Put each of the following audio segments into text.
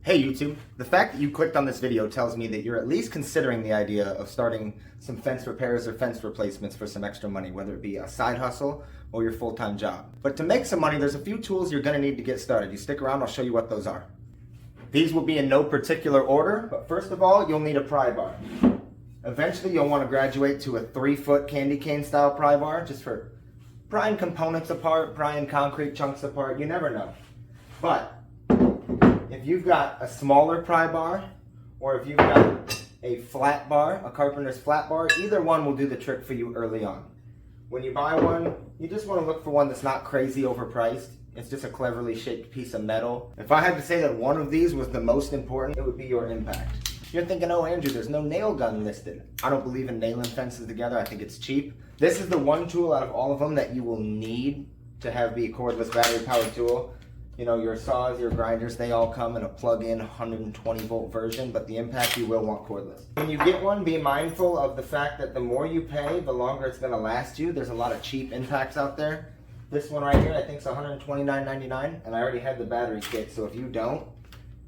Hey YouTube, the fact that you clicked on this video tells me that you're at least considering the idea of starting some fence repairs or fence replacements for some extra money, whether it be a side hustle or your full-time job. But to make some money, there's a few tools you're gonna need to get started. You stick around, I'll show you what those are. These will be in no particular order, but first of all, you'll need a pry bar. Eventually, you'll want to graduate to a 3-foot candy cane style pry bar, just for prying components apart, prying concrete chunks apart, you never know. But if you've got a smaller pry bar, or if you've got a flat bar, a carpenter's flat bar, either one will do the trick for you early on. When you buy one, you just want to look for one that's not crazy overpriced. It's just a cleverly shaped piece of metal. If I had to say that one of these was the most important, it would be your impact. You're thinking, oh Andrew, there's no nail gun listed. I don't believe in nailing fences together, I think it's cheap. This is the one tool out of all of them that you will need to have be a cordless battery powered tool. You know, your saws, your grinders, they all come in a plug-in 120 volt version, but the impact you will want cordless. When you get one, be mindful of the fact that the more you pay, the longer it's gonna last you. There's a lot of cheap impacts out there. This one right here, I think is $129.99, and I already had the battery kit, so if you don't,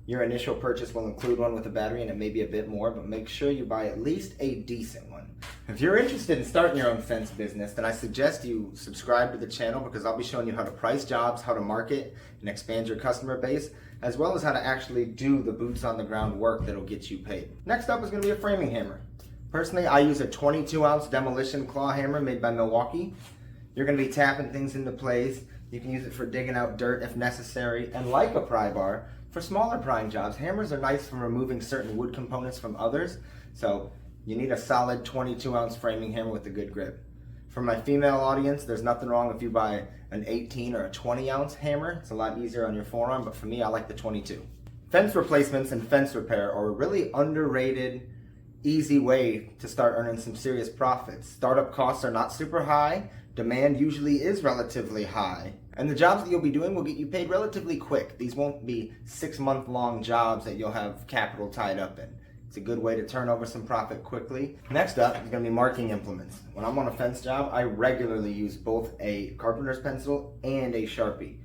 your initial purchase will include one with a battery, and it may be a bit more, but make sure you buy at least a decent one. If you're interested in starting your own fence business, then I suggest you subscribe to the channel, because I'll be showing you how to price jobs, how to market and expand your customer base, as well as how to actually do the boots on the ground work that'll get you paid. Next up is going to be a framing hammer. Personally, I use a 22-ounce demolition claw hammer made by Milwaukee. You're going to be tapping things into place. You can use it for digging out dirt if necessary, and like a pry bar, for smaller prying jobs, hammers are nice for removing certain wood components from others, so you need a solid 22-ounce framing hammer with a good grip. For my female audience, there's nothing wrong if you buy an 18 or a 20-ounce hammer. It's a lot easier on your forearm, but for me, I like the 22. Fence replacements and fence repair are a really underrated, easy way to start earning some serious profits. Startup costs are not super high, demand usually is relatively high, and the jobs that you'll be doing will get you paid relatively quick. These won't be 6-month-long jobs that you'll have capital tied up in. It's a good way to turn over some profit quickly. Next up is going to be marking implements. When I'm on a fence job, I regularly use both a carpenter's pencil and a Sharpie.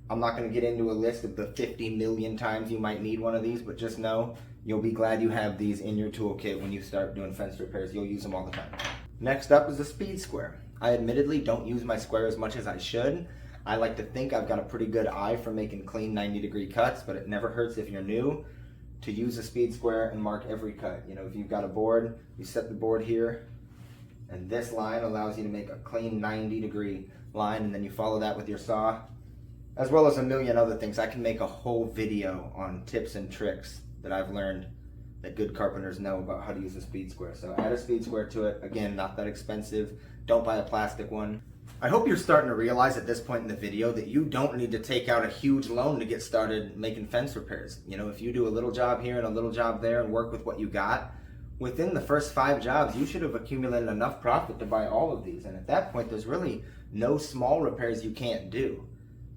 I'm not going to get into a list of the 50 million times you might need one of these, but just know you'll be glad you have these in your toolkit when you start doing fence repairs. You'll use them all the time. Next up is a speed square. I admittedly don't use my square as much as I should. I like to think I've got a pretty good eye for making clean 90-degree cuts, but it never hurts if you're new to use a speed square and mark every cut. You know, if you've got a board, you set the board here, and this line allows you to make a clean 90-degree line, and then you follow that with your saw, as well as a million other things. I can make a whole video on tips and tricks that I've learned that good carpenters know about how to use a speed square. So add a speed square to it. Again, not that expensive. Don't buy a plastic one. I hope you're starting to realize at this point in the video that you don't need to take out a huge loan to get started making fence repairs. You know, if you do a little job here and a little job there and work with what you got, within the first 5 jobs, you should have accumulated enough profit to buy all of these. And at that point, there's really no small repairs you can't do.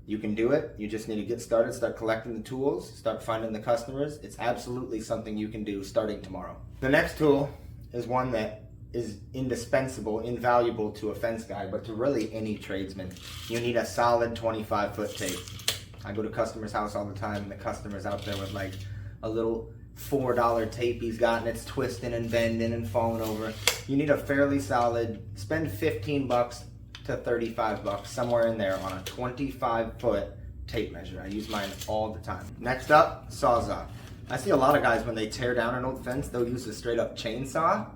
You can do it. You just need to get started, start collecting the tools, start finding the customers. It's absolutely something you can do starting tomorrow. The next tool is one that is indispensable, invaluable to a fence guy, but to really any tradesman. You need a solid 25-foot tape. I go to customers' house all the time, and the customer's out there with like a little $4 tape he's got, and it's twisting and bending and falling over. You need a fairly solid, spend 15 bucks to 35 bucks, somewhere in there, on a 25-foot tape measure. I use mine all the time. Next up, Sawzall. I see a lot of guys when they tear down an old fence, they'll use a straight up chainsaw.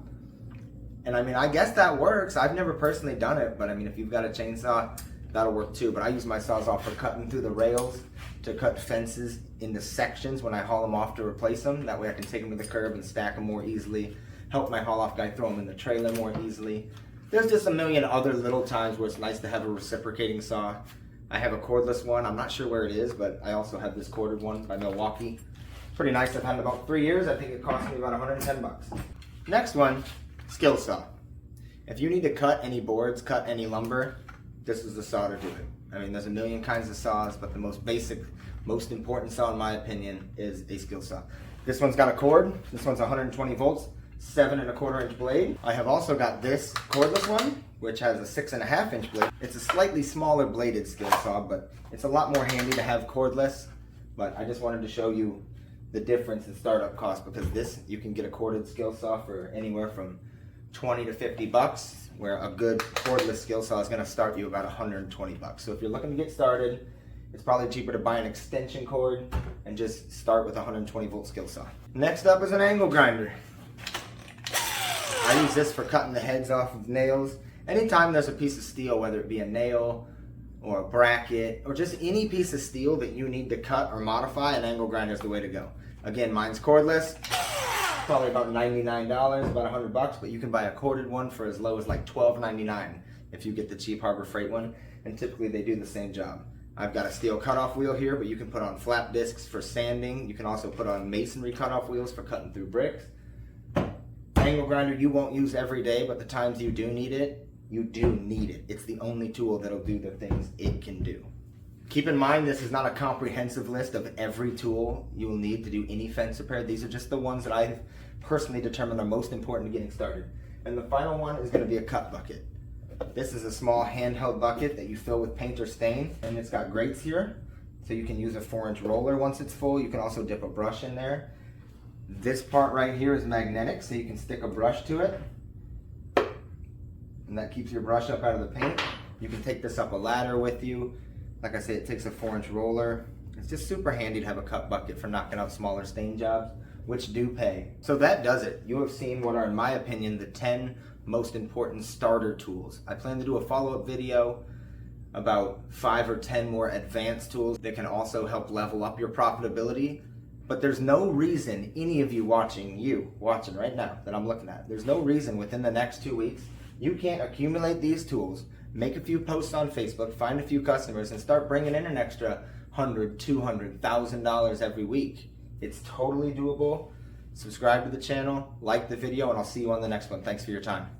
And I mean, I guess that works. I've never personally done it, but I mean, if you've got a chainsaw, that'll work too. But I use my Sawzall for cutting through the rails, to cut fences into sections when I haul them off to replace them. That way I can take them to the curb and stack them more easily, help my haul off guy throw them in the trailer more easily. There's just a million other little times where it's nice to have a reciprocating saw. I have a cordless one. I'm not sure where it is, but I also have this corded one by Milwaukee. Pretty nice. I've had it about 3 years. I think it cost me about 110 bucks. Next one, skill saw. If you need to cut any boards, cut any lumber, this is the saw to do it. I mean, there's a million kinds of saws, but the most basic, most important saw, in my opinion, is a skill saw. This one's got a cord. This one's 120 volts. 7¼ inch blade. I have also got this cordless one, which has a 6½ inch blade. It's a slightly smaller bladed skill saw, but it's a lot more handy to have cordless. But I just wanted to show you the difference in startup cost, because this, you can get a corded skill saw for anywhere from 20 to 50 bucks, where a good cordless skill saw is going to start you about 120 bucks. So if you're looking to get started, it's probably cheaper to buy an extension cord and just start with a 120 volt skill saw. Next up is an angle grinder. I use this for cutting the heads off of nails. Anytime there's a piece of steel, whether it be a nail or a bracket or just any piece of steel that you need to cut or modify, an angle grinder is the way to go. Again, mine's cordless, probably about $99, about 100 bucks, but you can buy a corded one for as low as like $12.99 if you get the cheap Harbor Freight one, and typically they do the same job. I've got a steel cutoff wheel here, but you can put on flap discs for sanding. You can also put on masonry cutoff wheels for cutting through bricks. Angle grinder you won't use every day, but the times you do need it, you do need it. It's the only tool that'll do the things it can do. Keep in mind, this is not a comprehensive list of every tool you will need to do any fence repair. These are just the ones that I've personally determined are most important to getting started. And the final one is going to be a cut bucket. This is a small handheld bucket that you fill with paint or stain, and it's got grates here, so you can use a 4-inch roller once it's full. You can also dip a brush in there. This part right here is magnetic, so you can stick a brush to it, and that keeps your brush up out of the paint. You can take this up a ladder with you. Like I said, it takes a 4-inch roller. It's just super handy to have a cut bucket for knocking out smaller stain jobs, which do pay. So that does it. You have seen what are, in my opinion, the 10 most important starter tools. I plan to do a follow-up video about 5 or 10 more advanced tools that can also help level up your profitability. But there's no reason any of you watching right now that I'm looking at, there's no reason within the next 2 weeks you can't accumulate these tools, make a few posts on Facebook, find a few customers, and start bringing in an extra $100, $200, $1,000 every week. It's totally doable. Subscribe to the channel, like the video, and I'll see you on the next one. Thanks for your time.